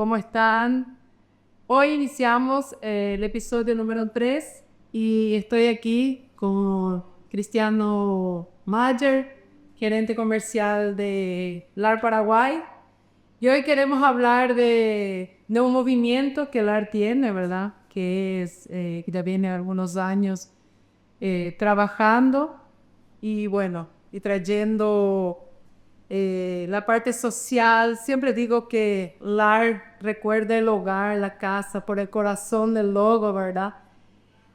¿Cómo están? Hoy iniciamos el episodio número 3 y estoy aquí con Cristiano Mayer, gerente comercial de LAR Paraguay. Y hoy queremos hablar de un movimiento que LAR tiene, ¿verdad? Que ya viene algunos años trabajando y bueno, y trayendo la parte social. Siempre digo que LAR recuerda el hogar, la casa, por el corazón del logo, ¿verdad?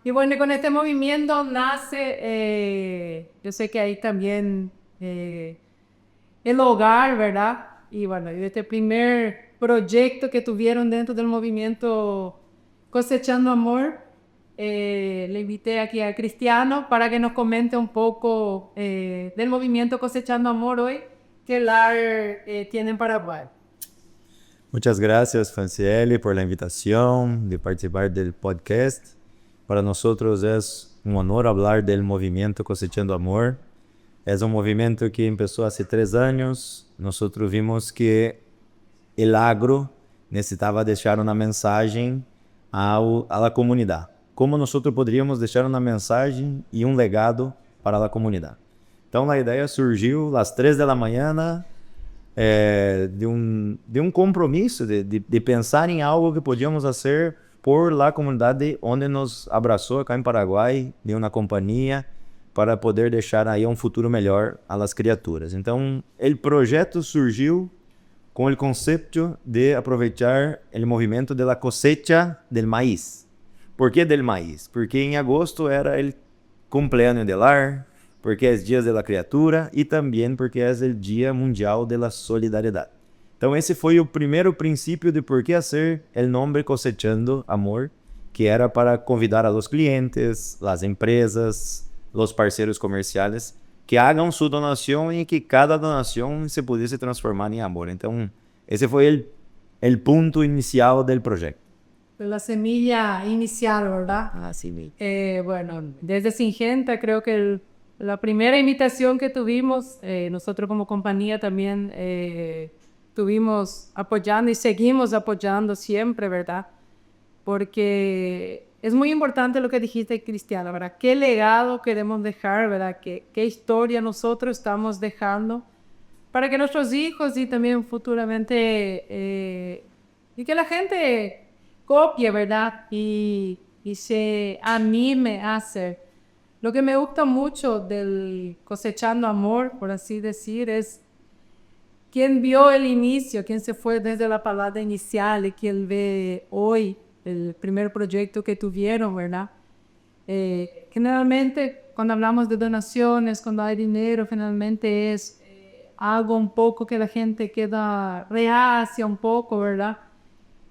Y bueno, con este movimiento nace, yo sé que hay también el hogar, ¿verdad? Y bueno, y este primer proyecto que tuvieron dentro del movimiento Cosechando Amor, le invité aquí a Cristiano para que nos comente un poco del movimiento Cosechando Amor hoy que LAR tiene en Paraguay. Muchas gracias, Franciele, por la invitación de participar del podcast. Para nosotros es un honor hablar del movimiento Cosechando Amor. Es un movimiento que empezó hace 3 años. Nosotros vimos que el agro necesitaba dejar una mensaje a la comunidad. ¿Cómo nosotros podríamos dejar una mensaje y un legado para la comunidad? Entonces la idea surgió a las 3 de la mañana, de um compromisso de pensar em algo que podíamos fazer por la comunidade onde nos abraçou acá em Paraguai, de uma companhia, para poder deixar aí um futuro melhor a las criaturas. Então, o projeto surgiu com o conceito de aproveitar o movimento de la cosecha del maíz. ¿Por que del maíz? Porque em agosto era o cumpleaños del lar, porque é Dias de la Criatura e também porque é o Dia Mundial de la Solidariedade. Então esse foi o primeiro princípio de por que hacer o nome Cosechando Amor, que era para convidar a los clientes, las empresas, los parceiros comerciales, que hagam sua donação e que cada donação se pudesse transformar em amor. Então esse foi o ponto inicial do projeto. La semilla inicial, ¿verdad? Así mismo. Bueno, desde Singenta creo que la primera invitación que tuvimos, nosotros como compañía también estuvimos apoyando y seguimos apoyando siempre, ¿verdad? Porque es muy importante lo que dijiste, Cristiano, ¿verdad? ¿Qué legado queremos dejar, ¿verdad? ¿Qué historia nosotros estamos dejando para que nuestros hijos y también futuramente, y que la gente copie, ¿verdad? Y se anime a hacer. Lo que me gusta mucho del Cosechando Amor, por así decir, es quien vio el inicio, quien se fue desde la palabra inicial y quien ve hoy el primer proyecto que tuvieron, ¿verdad? Generalmente, cuando hablamos de donaciones, cuando hay dinero, finalmente es algo un poco que la gente queda reacia un poco, ¿verdad?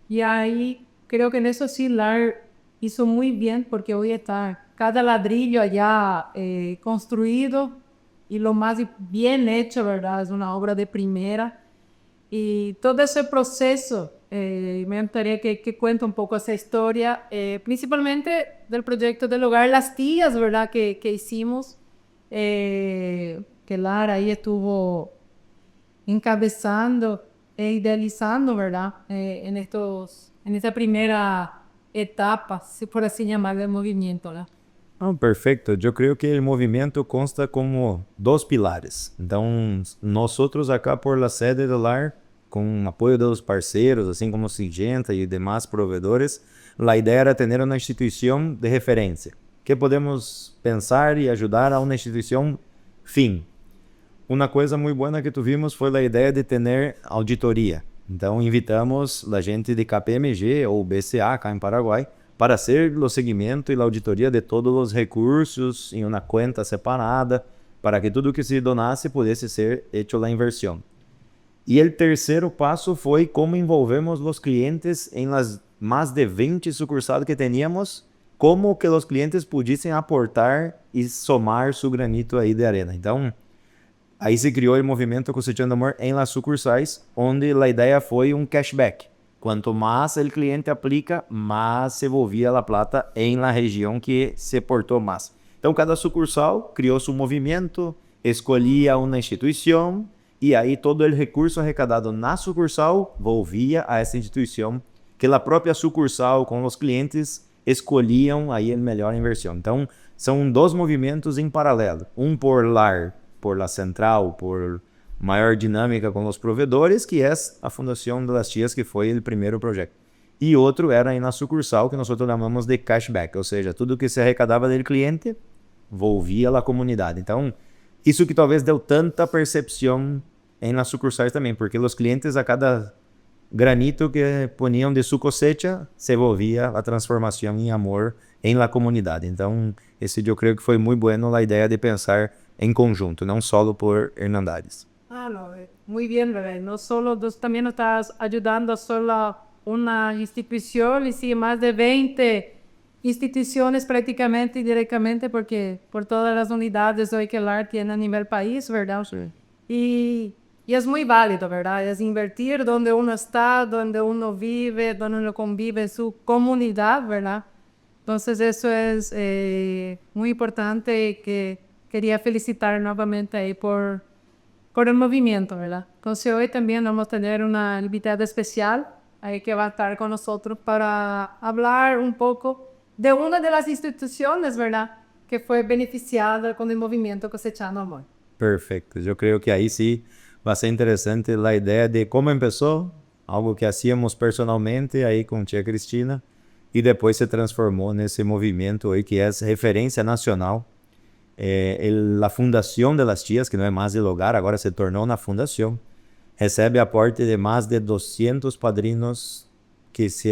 Y ahí creo que en eso sí LAR hizo muy bien, porque hoy está cada ladrillo allá construido y lo más bien hecho, ¿verdad? Es una obra de primera. Y todo ese proceso, me gustaría que cuente un poco esa historia, principalmente del proyecto del hogar Las Tías, ¿verdad? Que hicimos, que LAR ahí estuvo encabezando e idealizando, ¿verdad? En esta primera etapa, si por así llamar, del movimiento, ¿no? Perfecto. Eu creio que o movimento consta como 2 pilares. Então, nós acá por la sede do lar, com apoio dos parceiros, assim como Singenta e demais provedores, a ideia era ter uma instituição de referência, que podemos pensar e ajudar a uma instituição fim. Uma coisa muito boa que tuvimos foi a ideia de ter auditoria. Então, invitamos a gente de KPMG ou BCA, acá em Paraguai, para hacer o seguimento e a auditoria de todos os recursos em uma conta separada, para que tudo que se donasse pudesse ser hecho a inversão. E o terceiro passo foi como envolvemos os clientes em las mais de 20 sucursales que teníamos, como que os clientes pudessem aportar e somar seu granito aí de arena. Então, aí se criou o movimento Cosechando Amor em las sucursais, onde a ideia foi um cashback. Quanto mais o cliente aplica, mais se volvia a plata em la região que se portou mais. Então, cada sucursal criou seu movimento, escolhia uma instituição y ahí todo el recurso arrecadado na sucursal volvía a essa instituição que a própria sucursal com os clientes escolhiam aí a melhor inversão. Então, são dois movimentos em paralelo. Um por LAR, por la central, por maior dinâmica com os provedores, que é a Fundação de las Tias, que foi o primeiro projeto. E outro era aí na sucursal, que nós chamamos de cashback, ou seja, tudo que se arrecadava do cliente volvia à comunidade. Então, isso que talvez deu tanta percepção em las sucursais também, porque os clientes a cada granito que poniam de sua cosecha, se volvia a transformação em amor em la comunidade. Então, esse eu creio que foi muito bueno a ideia de pensar em conjunto, não só por Hernandades. Ah, no, muy bien, bebé. No solo, también nos estás ayudando a solo una institución, y sí, más de 20 instituciones prácticamente y directamente, porque por todas las unidades hoy que el AR tiene a nivel país, ¿verdad? Sí. Y es muy válido, ¿verdad? Es invertir donde uno está, donde uno vive, donde uno convive en su comunidad, ¿verdad? Entonces eso es muy importante y que quería felicitar nuevamente ahí por el movimiento, ¿verdad? Entonces hoy también vamos a tener una invitada especial ahí que va a estar con nosotros para hablar un poco de una de las instituciones, ¿verdad? Que fue beneficiada con el movimiento Cosechando Amor. Perfecto, eu creio que aí sim vai ser interessante a ideia de como começou, algo que hacíamos personalmente aí com tia Cristina, e depois se transformou nesse movimento aí que é referência nacional. A Fundação de las Tias, que não é mais el hogar, agora se tornou na fundação, recebe aporte de mais de 200 padrinos que se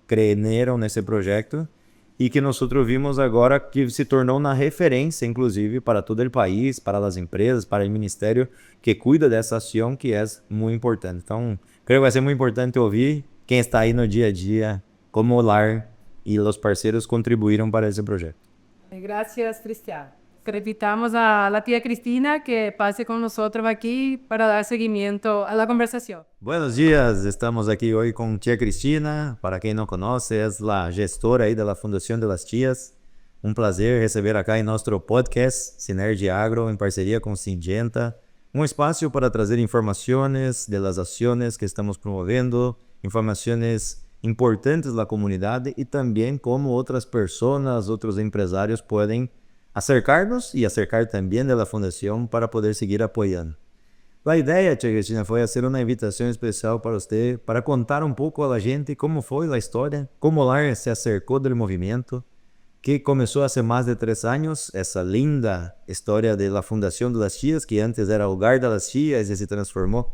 creneram nesse projeto e que nós vimos agora que se tornou na referência, inclusive, para todo o país, para as empresas, para o ministério que cuida dessa ação, que é muito importante. Então, creio que vai ser muito importante ouvir quem está aí no dia a dia, como o LAR e os parceiros contribuíram para esse projeto. Gracias, Cristian. Invitamos a la tía Cristina que pase con nosotros aquí para dar seguimiento a la conversación. Buenos días, estamos aquí hoy con tía Cristina. Para quien no conoce, es la gestora ahí de la Fundación de las Tias. Un placer receber acá en nuestro podcast Sinergia Agro en parcería con Syngenta. Un espacio para trazer informaciones de las acciones que estamos promoviendo, informaciones importantes de la comunidad y también cómo otras personas, otros empresarios pueden acercar-nos e acercar também da fundação para poder seguir apoiando. A ideia, tia Cristina, foi fazer uma invitação especial para você, para contar um pouco a gente como foi a história, como o LAR se acercou do movimento, que começou há mais de 3 anos, essa linda história da Fundação de las Tias, que antes era Hogar de las Tias e se transformou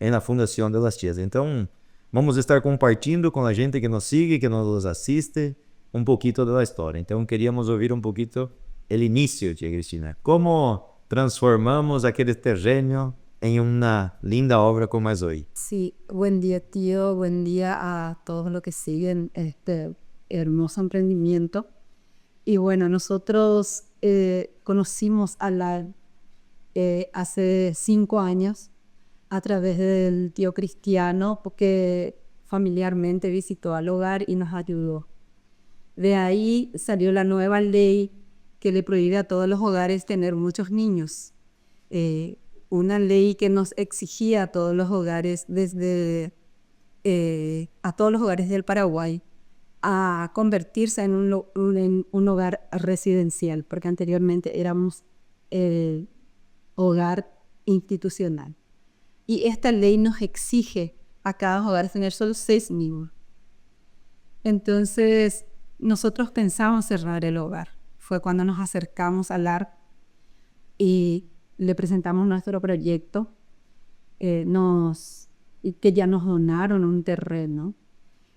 em la Fundação de las Tias. Então, vamos estar compartilhando com a gente que nos sigue, que nos assiste, um pouquinho da história. Então, queríamos ouvir um pouquinho el inicio, tia Cristina. ¿Cómo transformamos aquel terreno en una linda obra como es hoy? Sí, buen día, tío. Buen día a todos los que siguen este hermoso emprendimiento. Y bueno, nosotros conocimos a LAR hace 5 años a través del tío Cristiano, porque familiarmente visitó al hogar y nos ayudó. De ahí salió la nueva ley que le prohíbe a todos los hogares tener muchos niños. Una ley que nos exigía a todos los hogares a todos los hogares del Paraguay a convertirse en un hogar residencial, porque anteriormente éramos hogar institucional. Y esta ley nos exige a cada hogar tener solo 6 niños. Entonces, nosotros pensamos cerrar el hogar. Fue cuando nos acercamos al LAR y le presentamos nuestro proyecto, que ya nos donaron un terreno,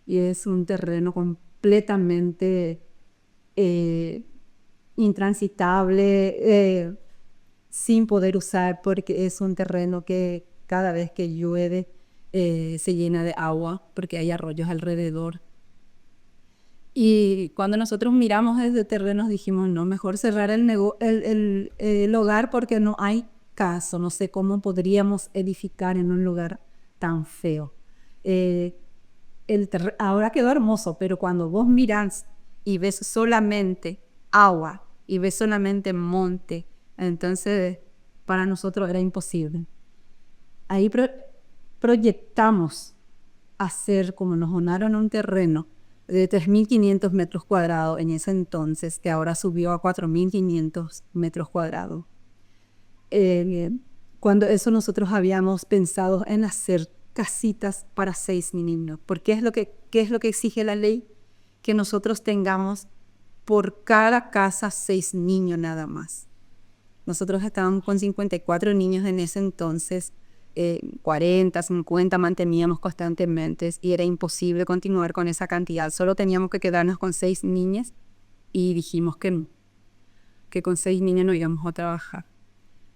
y es un terreno completamente intransitable, sin poder usar, porque es un terreno que cada vez que llueve se llena de agua, porque hay arroyos alrededor. Y cuando nosotros miramos desde terrenos dijimos, no, mejor cerrar el hogar porque no hay caso, no sé cómo podríamos edificar en un lugar tan feo. Ahora quedó hermoso, pero cuando vos mirás y ves solamente agua y ves solamente monte, entonces para nosotros era imposible. ahí proyectamos hacer, como nos donaron un terreno de 3.500 metros cuadrados en ese entonces, que ahora subió a 4.500 metros cuadrados. Cuando eso nosotros habíamos pensado en hacer casitas para 6 niños. Porque ¿qué es lo que exige la ley? Que nosotros tengamos por cada casa 6 niños nada más. Nosotros estábamos con 54 niños en ese entonces, 40, 50 manteníamos constantemente y era imposible continuar con esa cantidad. Solo teníamos que quedarnos con 6 niñas y dijimos que no, que con 6 niñas no íbamos a trabajar.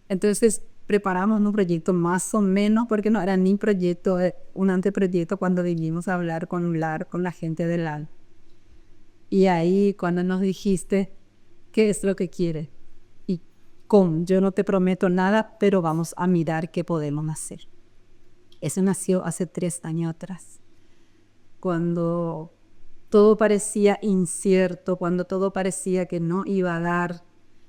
Entonces preparamos un proyecto más o menos, porque no era ni proyecto, un anteproyecto cuando vinimos a hablar con la gente del LAL. Y ahí cuando nos dijiste, ¿qué es lo que quiere? Y cómo, yo no te prometo nada, pero vamos a mirar qué podemos hacer. Eso nació hace 3 años atrás, cuando todo parecía incierto, cuando todo parecía que no iba a dar,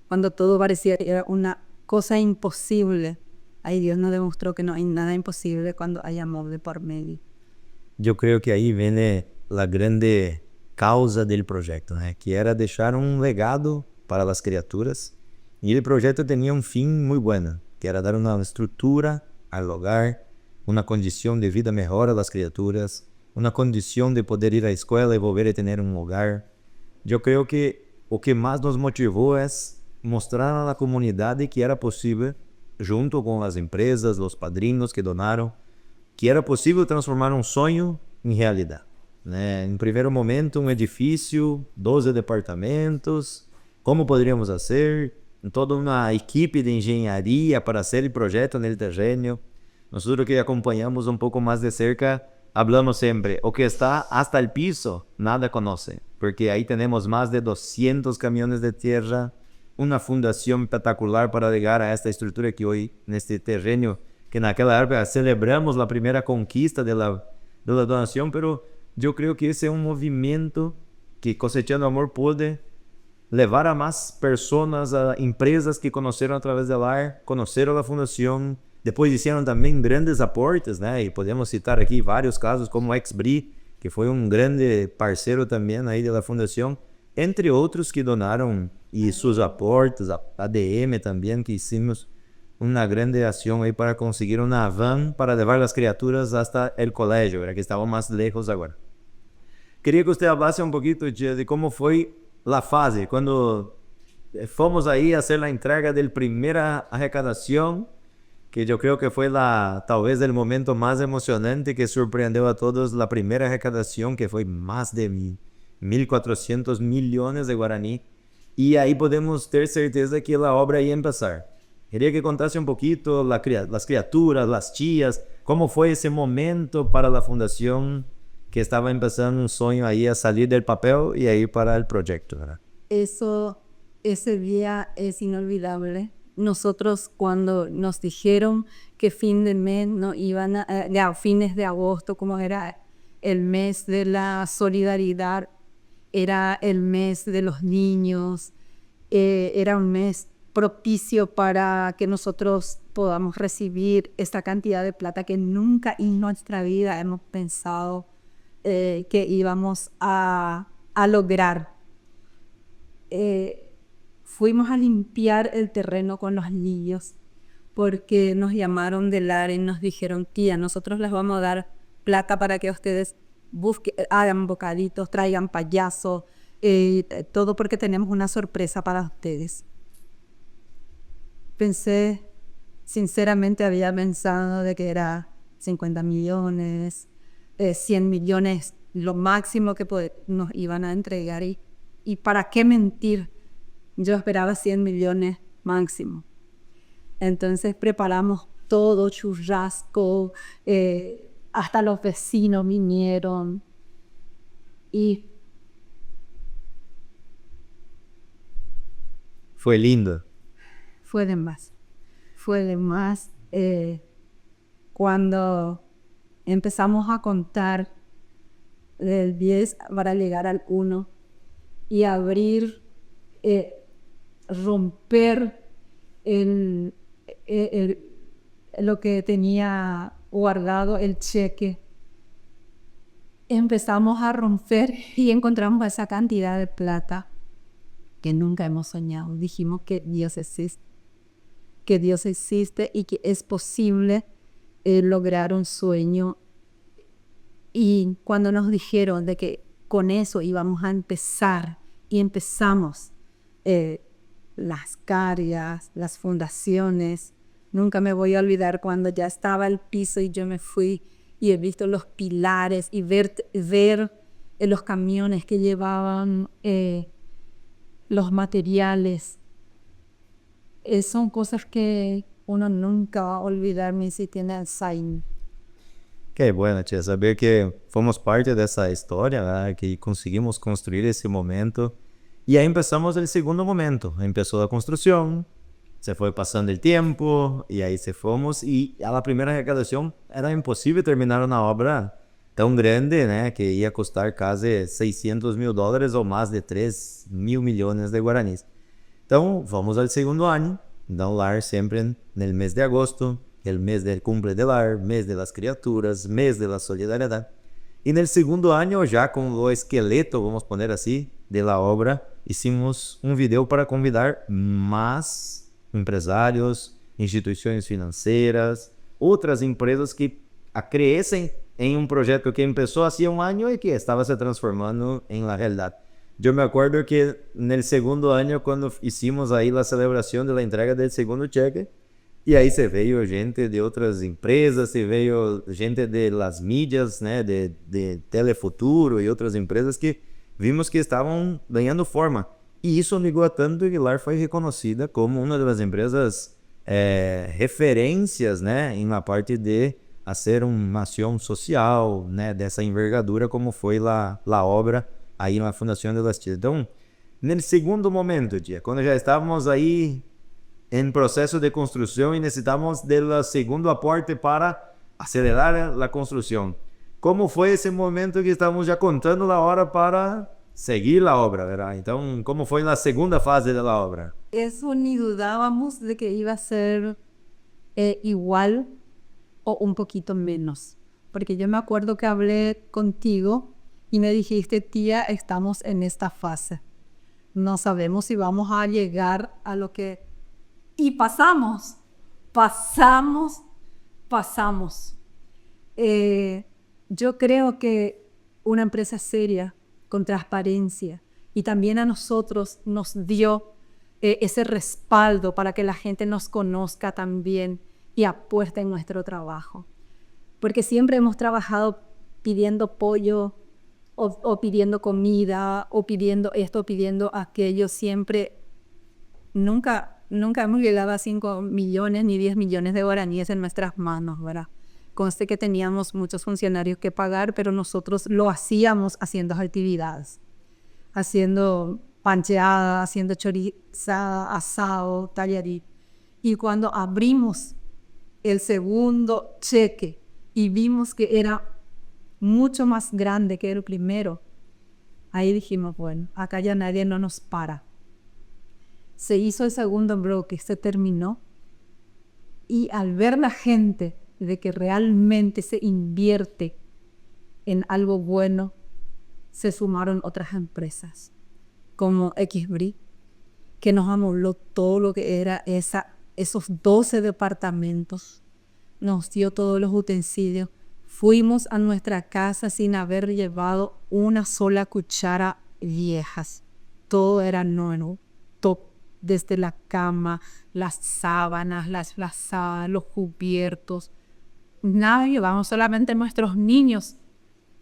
cuando todo parecía que era una cosa imposible. Ahí Dios nos demostró que no hay nada imposible cuando hay amor de por medio. Yo creo que ahí viene la grande causa del proyecto, ¿no? Que era dejar un legado para las criaturas. Y el proyecto tenía un fin muy bueno, que era dar una estructura al hogar, una condición de vida mejor a las criaturas, una condición de poder ir a la escuela y volver a tener un hogar. Yo creo que lo que más nos motivó es mostrar a la comunidad que era posible, junto con las empresas, los padrinos que donaron, que era posible transformar un sueño en realidad. En primer momento, un edificio, 12 departamentos, ¿cómo podríamos hacer? Toda una equipe de ingeniería para hacer el proyecto en el terreno. Nosotros que acompañamos un poco más de cerca, hablamos siempre, o que está hasta el piso, nada conoce, porque ahí tenemos más de 200 camiones de tierra, una fundación espectacular para llegar a esta estructura que hoy, en este terreno, que en aquella época celebramos la primera conquista de la donación, pero yo creo que ese es un movimiento que Cosechando Amor puede levar a más personas, a empresas que conocieron a través del AR, conocieron la fundación, después hicieron también grandes aportes, ¿no? Y podemos citar aquí varios casos como Exbri, que fue un grande parceiro también ahí de la fundación, entre otros que donaron y sus aportes, a ADM también, que hicimos una grande acción ahí para conseguir una van para llevar las criaturas hasta el colegio, ¿verdad? Que estaba más lejos ahora. Quería que usted hablase un poquito de cómo fue la fase, cuando fomos ahí a hacer la entrega de la primera arrecadación, que yo creo que fue tal vez el momento más emocionante que sorprendió a todos, la primera arrecadación que fue más de 1.400 millones de guaraní, y ahí podemos ter certeza que la obra ia empezar. Quería que contase un poquito las criaturas, las tías, cómo fue ese momento para la fundación que estaba empezando un sueño ahí a salir del papel y a ir para el proyecto, ¿verdad? Ese día es inolvidable. Nosotros cuando nos dijeron que fin de mes no iban a fines de agosto, como era el mes de la solidaridad, era el mes de los niños, era un mes propicio para que nosotros podamos recibir esta cantidad de plata que nunca en nuestra vida hemos pensado que íbamos a lograr. Fuimos a limpiar el terreno con los niños porque nos llamaron del área y nos dijeron, tía, nosotros les vamos a dar plata para que ustedes hagan bocaditos, traigan payasos, todo porque tenemos una sorpresa para ustedes. Pensé, sinceramente había pensado de que era 50 millones, 100 millones, lo máximo que nos iban a entregar. ¿Y para qué mentir? Yo esperaba 100 millones máximo. Entonces preparamos todo, churrasco, hasta los vecinos vinieron. Y fue lindo. Fue de más. Cuando empezamos a contar del 10 para llegar al 1 y abrir, romper lo que tenía guardado el cheque. Empezamos a romper y encontramos esa cantidad de plata que nunca hemos soñado. Dijimos que Dios existe y que es posible lograr un sueño. Y cuando nos dijeron de que con eso íbamos a empezar, y empezamos las cargas, las fundaciones, nunca me voy a olvidar cuando ya estaba el piso y yo me fui y he visto los pilares y ver los camiones que llevaban los materiales. Son cosas que uno nunca va a olvidar ni si tiene Alzheimer. Qué bueno, tia, saber que fomos parte dessa história, né, que conseguimos construir esse momento. E aí empezamos o segundo momento. Empezou a construção, se foi passando o tempo, e aí se fomos. E a primeira arrecadação era impossível terminar uma obra tão grande, né, que ia custar quase $600 mil ou mais de 3 mil milhões de guaranis. Então, vamos ao segundo ano, dar lar sempre no mês de agosto, el mes del cumple del lar, mes de las criaturas, mes de la solidaridad. Y en el segundo año, ya con lo esqueleto, vamos a poner así, de la obra, hicimos un video para convidar más empresarios, instituciones financieras, otras empresas que acrecen en un proyecto que empezó hace un año y que estaba se transformando en la realidad. Yo me acuerdo que en el segundo año, cuando hicimos ahí la celebración de la entrega del segundo cheque, e aí se veio gente de outras empresas, se veio gente de las mídias, né, de Telefuturo e outras empresas que vimos que estavam ganhando forma. E isso ligou a tanto que LAR foi reconhecida como uma das empresas referências, né, na parte de fazer uma ação social, né, dessa envergadura como foi a obra aí na Fundação de las Tias. Então, no segundo momento, tia, quando já estávamos aí en proceso de construcción y necesitamos del segundo aporte para acelerar la construcción. ¿Cómo fue ese momento que estamos ya contando la hora para seguir la obra, verdad? Entonces, ¿cómo fue la segunda fase de la obra? Eso ni dudábamos de que iba a ser igual o un poquito menos. Porque yo me acuerdo que hablé contigo y me dijiste, tía, estamos en esta fase. No sabemos si vamos a llegar a lo que... Y pasamos. Yo creo que una empresa seria, con transparencia, y también a nosotros nos dio ese respaldo para que la gente nos conozca también y apueste en nuestro trabajo. Porque siempre hemos trabajado pidiendo pollo o pidiendo comida o pidiendo esto, pidiendo aquello. Siempre, nunca hemos llegado a 5 millones ni 10 millones de guaraníes en nuestras manos, ¿verdad? Conste que teníamos muchos funcionarios que pagar, pero nosotros lo hacíamos haciendo actividades, haciendo pancheada, haciendo chorizada, asado, tallarín. Y cuando abrimos el segundo cheque y vimos que era mucho más grande que el primero, ahí dijimos, bueno, acá ya nadie no nos para. Se hizo el segundo bloque, se terminó, y al ver la gente de que realmente se invierte en algo bueno, se sumaron otras empresas como XBRI, que nos amobló todo lo que era esos 12 departamentos, nos dio todos los utensilios. Fuimos a nuestra casa sin haber llevado una sola cuchara viejas, todo era nuevo, top. Desde la cama, las sábanas, las frazadas, los cubiertos. Nada llevamos, solamente nuestros niños.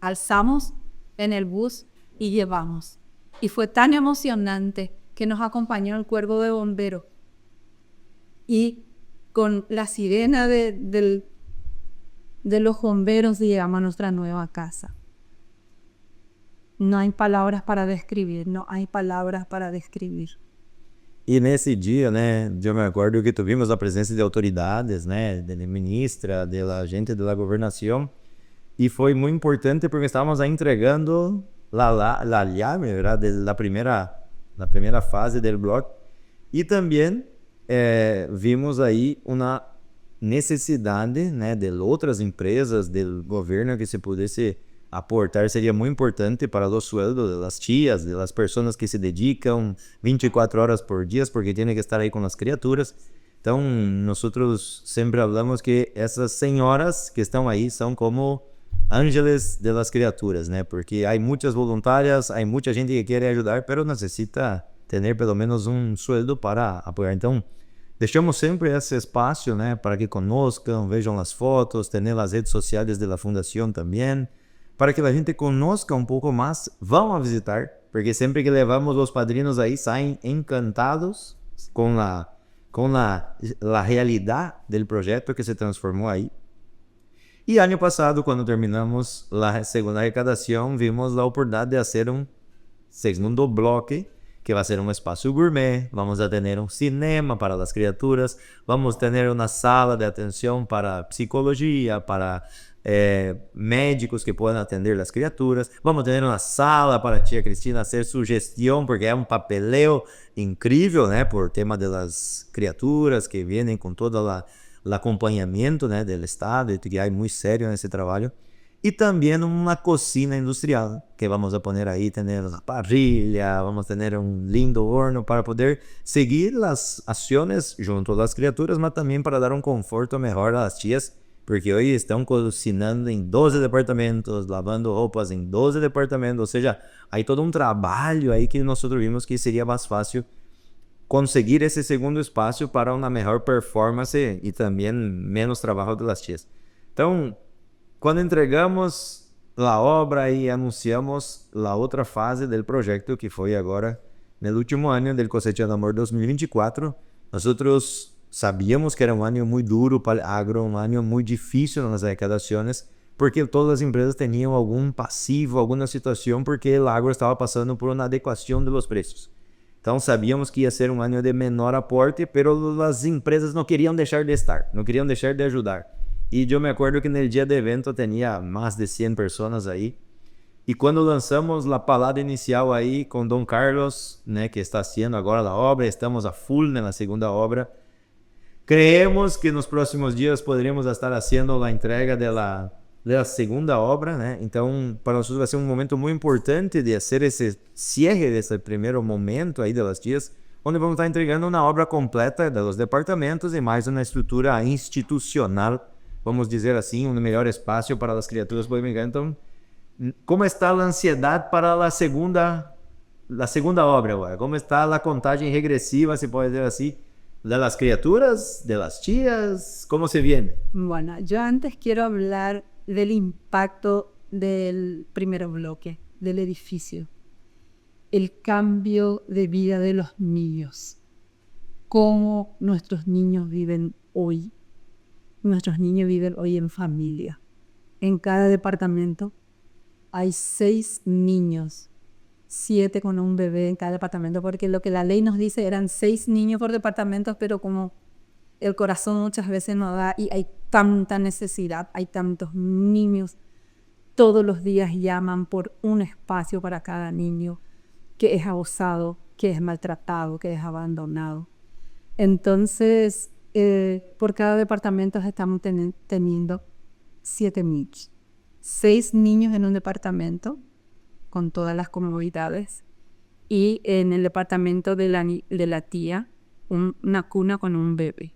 Alzamos en el bus y llevamos. Y fue tan emocionante que nos acompañó el cuerpo de bomberos. Y con la sirena de los bomberos llegamos a nuestra nueva casa. No hay palabras para describir, no hay palabras para describir. E nesse dia, né, eu me acordo que tivemos a presença de autoridades, né, da ministra, da gente da governação, e foi muito importante porque estávamos entregando a llave, verdade, da primeira fase do bloco, e também vimos aí uma necessidade, né, de outras empresas, do governo que se pudesse aportar seria muito importante para o sueldo das tias, das pessoas que se dedicam 24 horas por dia, porque têm que estar aí com as criaturas. Então, nós sempre falamos que essas senhoras que estão aí são como ángeles de las criaturas, né? Porque há muitas voluntárias, há muita gente que quer ajudar, mas necessita ter pelo menos um sueldo para apoiar. Então, deixamos sempre esse espaço, né, para que conozcam, vejam as fotos, ter as redes sociais da fundação também, para que a gente conozca um pouco mais, vão a visitar, porque sempre que levamos os padrinos aí, saem encantados com a realidade do projeto que se transformou aí. E ano passado, quando terminamos a segunda arrecadação, vimos a oportunidade de fazer um segundo bloque, que vai ser um espaço gourmet. Vamos a ter um cinema para as criaturas, vamos ter uma sala de atenção para psicologia, para médicos que podem atender as criaturas, vamos ter uma sala para a tia Cristina hacer sugestão, porque é um papeleo incrível, né, por tema das criaturas que vêm com todo o acompanhamento, né, do Estado, que é muito sério nesse trabalho. E também uma cocina industrial, que vamos a poner aí, ter uma parrilha, vamos ter um lindo horno para poder seguir as ações junto às criaturas, mas também para dar um conforto melhor às tias, porque hoje estão cozinhando em 12 departamentos, lavando roupas em 12 departamentos, ou seja, há todo um trabalho aí que nós vimos que seria mais fácil conseguir esse segundo espaço para uma melhor performance e também menos trabalho das tias. Então, quando entregamos a obra e anunciamos a outra fase do projeto, que foi agora no último ano do Cosechando Amor 2024, nós sabíamos que era um ano muito duro para o agro, um ano muito difícil nas arrecadações, porque todas as empresas tinham algum passivo, alguma situação, porque o agro estava passando por uma adequação dos preços. Então sabíamos que ia ser um ano de menor aporte, mas as empresas não queriam deixar de estar, não queriam deixar de ajudar. E eu me acuerdo que no dia do evento tinha mais de 100 pessoas aí. E quando lançamos a palavra inicial aí com Dom Carlos, né, que está haciendo agora a obra, estamos a full na segunda obra. Creemos que nos próximos dias poderíamos estar haciendo a entrega da segunda obra, né? Então, para nós vai ser um momento muito importante de fazer esse cierre desse primeiro momento aí das dias, onde vamos estar entregando uma obra completa dos departamentos e mais uma estrutura institucional, vamos dizer assim, um melhor espaço para as criaturas poderem brincar. Então, como está a ansiedade para a segunda obra agora? Como está a contagem regressiva, se pode dizer assim, de las criaturas, de las tías? ¿Cómo se viene? Bueno, yo antes quiero hablar del impacto del primer bloque, del edificio, el cambio de vida de los niños, cómo nuestros niños viven hoy. Nuestros niños viven hoy en familia. En cada departamento hay 6 niños, 7 con un bebé en cada departamento, porque lo que la ley nos dice eran 6 niños por departamento, pero como el corazón muchas veces no da y hay tanta necesidad, hay tantos niños, todos los días llaman por un espacio para cada niño que es abusado, que es maltratado, que es abandonado. Entonces, por cada departamento estamos teniendo 7 niños. 6 niños en un departamento con todas las comodidades y en el departamento de la tía una cuna con un bebé.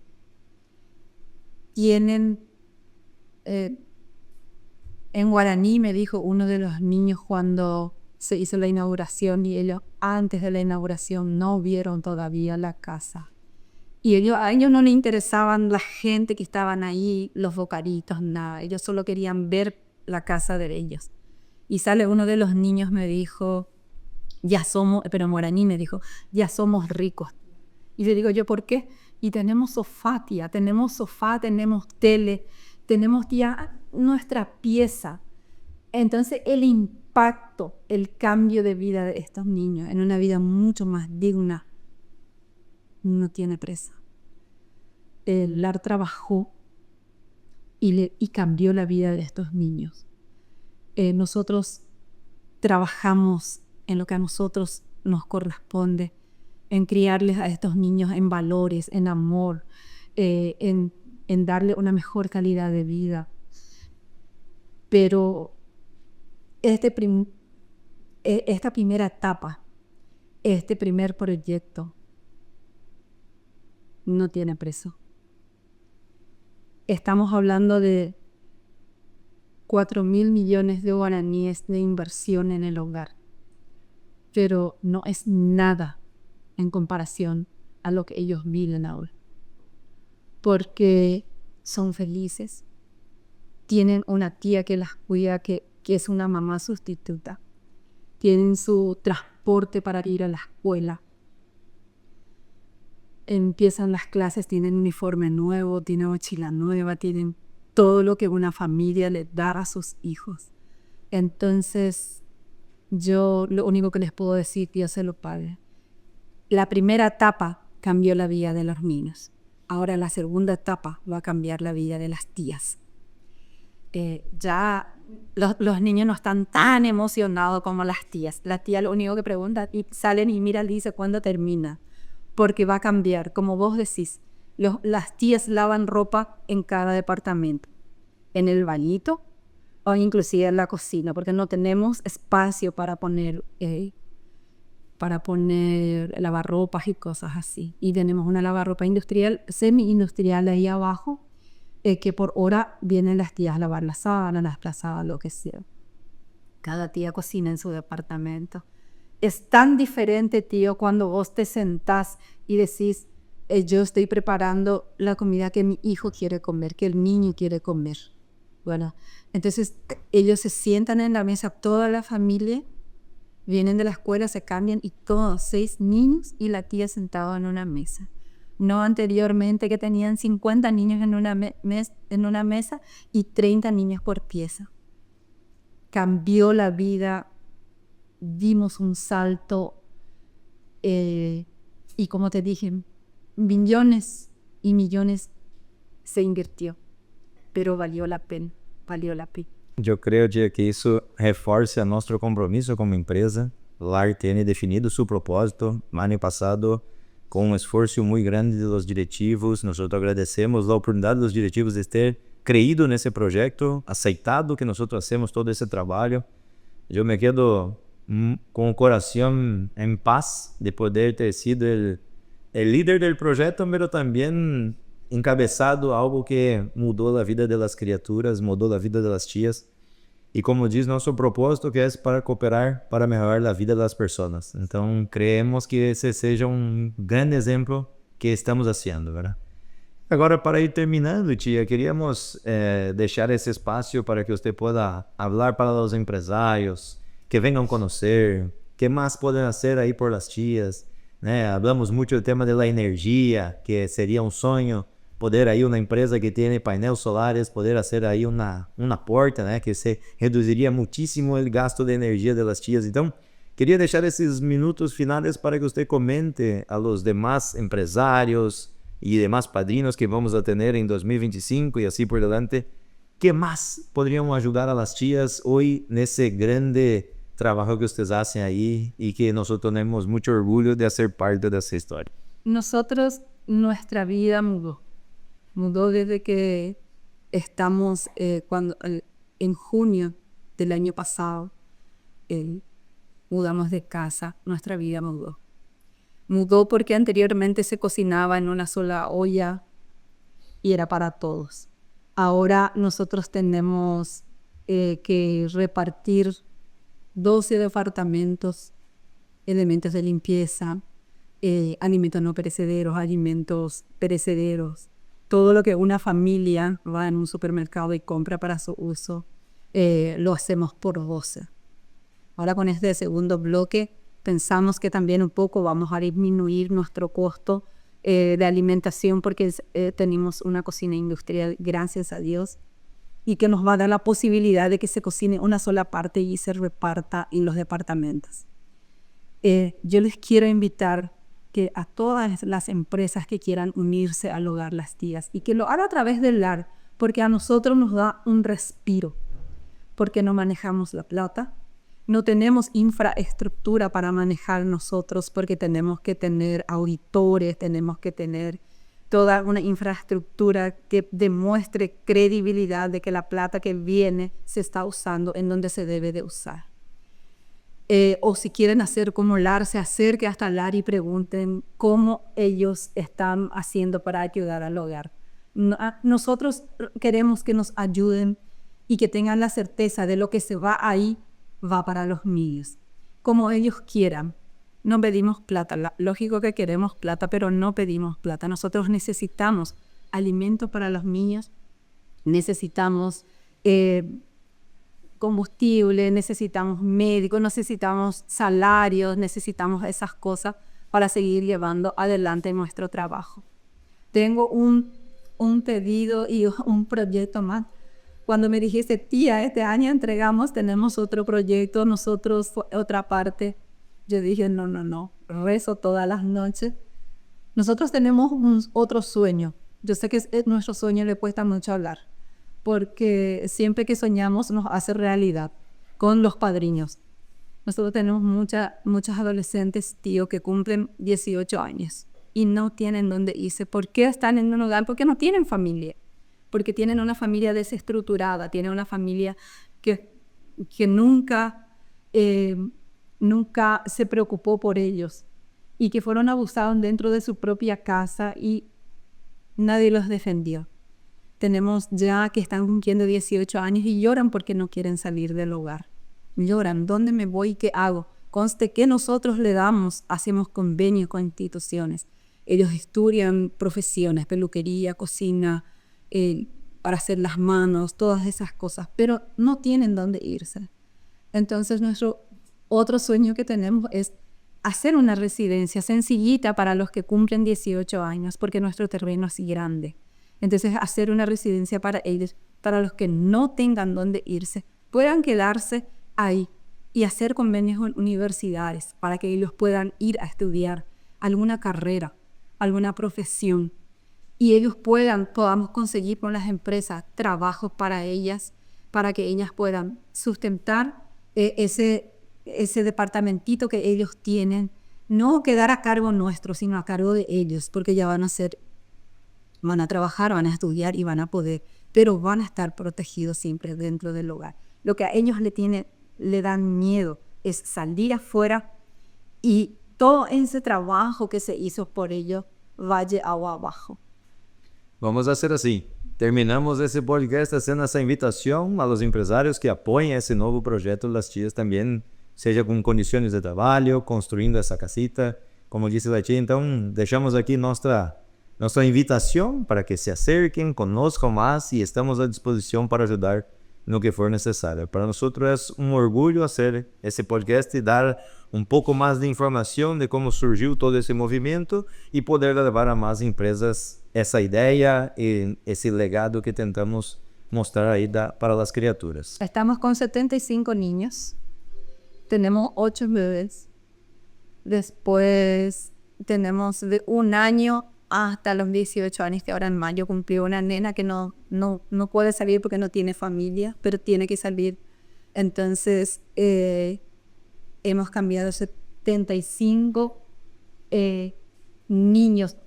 Tienen, en guaraní me dijo uno de los niños cuando se hizo la inauguración y ellos antes de la inauguración no vieron todavía la casa. Y a ellos no les interesaban la gente que estaban ahí, los bocaritos, nada. Ellos solo querían ver la casa de ellos. Y sale uno de los niños, me dijo, pero en guaraní me dijo, ya somos ricos. Y le digo yo, ¿por qué? Y tenemos sofá, tía, tenemos tele, tenemos ya nuestra pieza. Entonces el impacto, el cambio de vida de estos niños en una vida mucho más digna, no tiene presa. El LAR trabajó y cambió la vida de estos niños. Nosotros trabajamos en lo que a nosotros nos corresponde, en criarles a estos niños en valores, en amor, en en darle una mejor calidad de vida. Pero esta primera etapa, este primer proyecto, no tiene precio. Estamos hablando de 4.000 millones de guaraníes de inversión en el hogar, pero no es nada en comparación a lo que ellos viven ahora, porque son felices, tienen una tía que las cuida, que es una mamá sustituta, tienen su transporte para ir a la escuela, empiezan las clases, tienen uniforme nuevo, tienen mochila nueva, tienen todo lo que una familia le da a sus hijos. Entonces, yo lo único que les puedo decir, Dios se lo pague. La primera etapa cambió la vida de los niños. Ahora la segunda etapa va a cambiar la vida de las tías. Ya los niños no están tan emocionados como las tías. La tía lo único que pregunta y salen y miran y dicen cuándo termina. Porque va a cambiar, como vos decís. Las tías lavan ropa en cada departamento, en el bañito o inclusive en la cocina, porque no tenemos espacio para poner lavarropas y cosas así. Y tenemos una lavarropa industrial, semi-industrial ahí abajo, que por hora vienen las tías a lavar las sábanas, las plazadas, lo que sea. Cada tía cocina en su departamento. Es tan diferente, tío, cuando vos te sentás y decís, yo estoy preparando la comida que mi hijo quiere comer, que el niño quiere comer. Bueno, entonces ellos se sientan en la mesa, toda la familia, vienen de la escuela, se cambian y todos, 6 niños y la tía sentada en una mesa. No anteriormente que tenían 50 niños en una mesa y 30 niños por pieza. Cambió la vida, dimos un salto y como te dije, millones y millones se invirtió, pero valió la pena. Eu creio que isso reforça nosso compromisso como empresa. LAR tem definido seu propósito. Ano passado, com um esforço muito grande dos diretivos, nós agradecemos a oportunidade dos diretivos de ter creído nesse projeto, aceitado que nós fazemos todo esse trabalho. Eu me quedo com o coração em paz de poder ter sido o líder do projeto, mas também encabeçado algo que mudou a vida das criaturas, mudou a vida das tias. E como diz nosso propósito, que é para cooperar para melhorar a vida das pessoas. Então, creemos que esse seja grande exemplo que estamos fazendo, verdade? Agora, para ir terminando, tia, queríamos deixar esse espaço para que você possa falar para os empresários que venham conhecer, que mais podem fazer aí por las tias, né? Hablamos muito do tema da energia, que seria sonho poder aí uma empresa que tem painéis solares, poder fazer aí uma porta, né? Que se reduziria muitíssimo o gasto de energia das tias. Então, queria deixar esses minutos finais para que você comente a los demás empresários e demás padrinos que vamos a ter em 2025 e assim por diante, que mais poderiam ajudar a las tias hoje nesse grande trabalho que vocês fazem aí e que nós temos muito orgulho de ser parte dessa história. Nosotros, nuestra vida mudó desde que estamos, en junio del año pasado, mudamos de casa, nuestra vida mudó. Mudó porque anteriormente se cocinaba en una sola olla y era para todos. Ahora nosotros tenemos que repartir 12 departamentos, elementos de limpieza, alimentos no perecederos, alimentos perecederos. Todo lo que una familia va en un supermercado y compra para su uso, lo hacemos por 12. Ahora con este segundo bloque pensamos que también un poco vamos a disminuir nuestro costo de alimentación porque tenemos una cocina industrial, gracias a Dios, y que nos va a dar la posibilidad de que se cocine una sola parte y se reparta en los departamentos. Yo les quiero invitar que a todas las empresas que quieran unirse al hogar Las Tías y que lo hagan a través del LAR, porque a nosotros nos da un respiro, porque no manejamos la plata, no tenemos infraestructura para manejar nosotros, porque tenemos que tener auditores, tenemos que tener toda una infraestructura que demuestre credibilidad de que la plata que viene se está usando en donde se debe de usar. O si quieren hacer como LAR, se acerque hasta LAR y pregunten cómo ellos están haciendo para ayudar al hogar. Nosotros queremos que nos ayuden y que tengan la certeza de lo que se va ahí, va para los niños, como ellos quieran. No pedimos plata, lógico que queremos plata, pero no pedimos plata. Nosotros necesitamos alimento para los niños, necesitamos combustible, necesitamos médicos, necesitamos salarios, necesitamos esas cosas para seguir llevando adelante nuestro trabajo. Tengo un pedido y un proyecto más. Cuando me dijiste, tía, este año entregamos, tenemos otro proyecto, nosotros otra parte. Yo dije, no, rezo todas las noches. Nosotros tenemos otro sueño. Yo sé que nuestro sueño le cuesta mucho hablar, porque siempre que soñamos nos hace realidad con los padrinos. Nosotros tenemos muchas adolescentes, tío, que cumplen 18 años y no tienen dónde irse. ¿Por qué están en un hogar? Porque no tienen familia. Porque tienen una familia desestructurada, tienen una familia que nunca se preocupó por ellos y que fueron abusados dentro de su propia casa y nadie los defendió. Tenemos ya que están cumpliendo 18 años y lloran porque no quieren salir del hogar. Lloran, ¿dónde me voy? ¿Qué hago? Conste que nosotros le damos, hacemos convenios con instituciones. Ellos estudian profesiones, peluquería, cocina, para hacer las manos, todas esas cosas, pero no tienen dónde irse. Entonces nuestro otro sueño que tenemos es hacer una residencia sencillita para los que cumplen 18 años, porque nuestro terreno es grande. Entonces hacer una residencia para ellos, para los que no tengan dónde irse, puedan quedarse ahí y hacer convenios con universidades para que ellos puedan ir a estudiar alguna carrera, alguna profesión, y ellos podamos conseguir con las empresas trabajos para ellas, para que ellas puedan sustentar ese departamentito que ellos tienen, no quedar a cargo nuestro, sino a cargo de ellos, porque ya van a trabajar, van a estudiar y van a poder, pero van a estar protegidos siempre dentro del hogar. Lo que a ellos le dan miedo es salir afuera y todo ese trabajo que se hizo por ellos vaya agua abajo. Vamos a hacer así. Terminamos esse podcast haciendo essa invitação a los empresários que apoiem esse novo projeto Las Tías também, seja com condições de trabalho, construindo essa casita, como disse a tia. Então, deixamos aqui nossa invitação para que se acerquem, conozcam mais e estamos à disposição para ajudar no que for necessário. Para nós é um orgulho fazer esse podcast e dar um pouco mais de informação de como surgiu todo esse movimento e poder levar a mais empresas essa ideia e esse legado que tentamos mostrar aí para as criaturas. Estamos con 75 niños, tenemos 8 bebés, después tenemos de 1 año hasta los 18 años, que ahora en mayo cumplió una nena que no puede salir porque no tiene familia, pero tiene que salir. Entonces hemos cambiado 75 niños,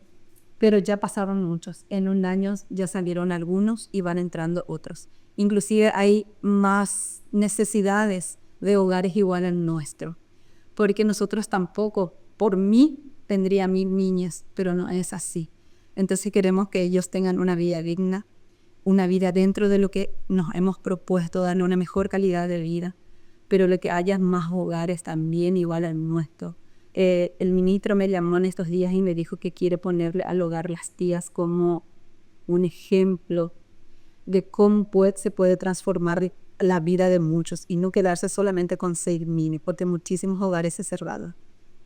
pero ya pasaron muchos. En 1 año ya salieron algunos y van entrando otros. Inclusive hay más necesidades de hogares igual al nuestro, porque nosotros tampoco, por mí, tendría 1000 niñas, pero no es así. Entonces queremos que ellos tengan una vida digna, una vida dentro de lo que nos hemos propuesto, darle una mejor calidad de vida, pero lo que haya más hogares también igual al nuestro. El ministro me llamó en estos días y me dijo que quiere ponerle al hogar Las Tías como un ejemplo de cómo se puede transformar la vida de muchos y no quedarse solamente con 6 porque muchísimos hogares se cerraron.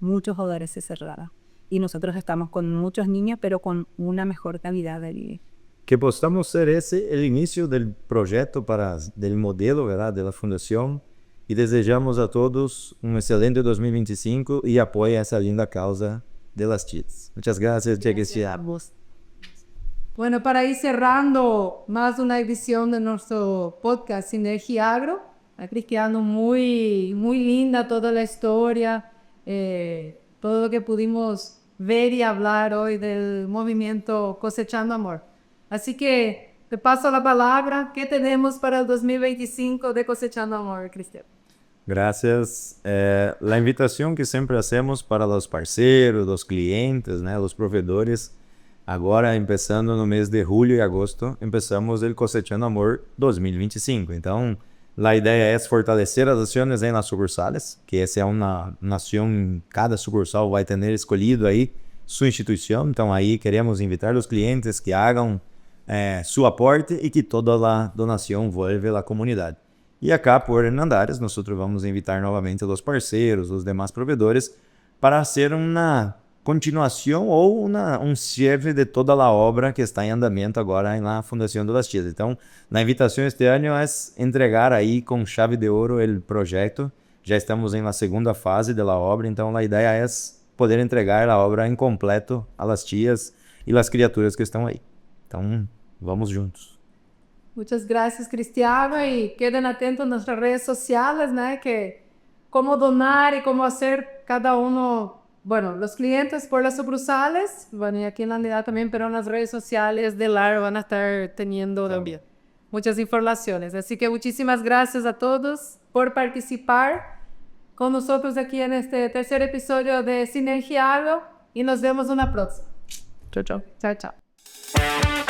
Muchos hogares se cerraron y nosotros estamos con muchos niños pero con una mejor calidad de vida. Que possamos ser esse o início do projeto do modelo, ¿verdad?, da fundação, e desejamos a todos excelente 2025 e apoiem essa linda causa de Las Tías. Muchas gracias, tia Cristina. Bueno, para ir cerrando más una edición de nuestro podcast Sinergia Agro, a Cristiano muy linda toda la historia, todo lo que pudimos ver y hablar hoy del movimiento Cosechando Amor. Así que te paso la palabra. ¿Qué tenemos para el 2025 de Cosechando Amor, Cristian? Gracias. La invitación que siempre hacemos para los parceiros, los clientes, né, los proveedores, agora empezando no mês de julho e agosto, empezamos el Cosechando Amor 2025. Então, a ideia é fortalecer as ações nas sucursales, que essa é uma nação, cada sucursal vai ter escolhido aí sua instituição. Então, aí queremos invitar os clientes que hagam seu aporte e que toda a donação vuelve à comunidade. E acá, por Hernandares, nós vamos invitar novamente os parceiros, os demais provedores, para ser uma continuação ou um cierre de toda a obra que está em andamento agora na Fundação das Tias. Então, a invitação este ano é entregar aí com chave de ouro o projeto. Já estamos na segunda fase da obra, então a ideia é poder entregar a obra em completo às tias e às criaturas que estão aí. Então, vamos juntos. Muchas gracias, Cristiano, y queden atentos a nuestras redes sociales, ¿no? Que cómo donar y cómo hacer cada uno, bueno, los clientes por las sucursales, bueno, y aquí en la unidad también, pero en las redes sociales de LAR van a estar teniendo también muchas informaciones. Así que muchísimas gracias a todos por participar con nosotros aquí en este tercer episodio de Sinergia Agro y nos vemos en la próxima. Tchau, tchau. Chao, chao.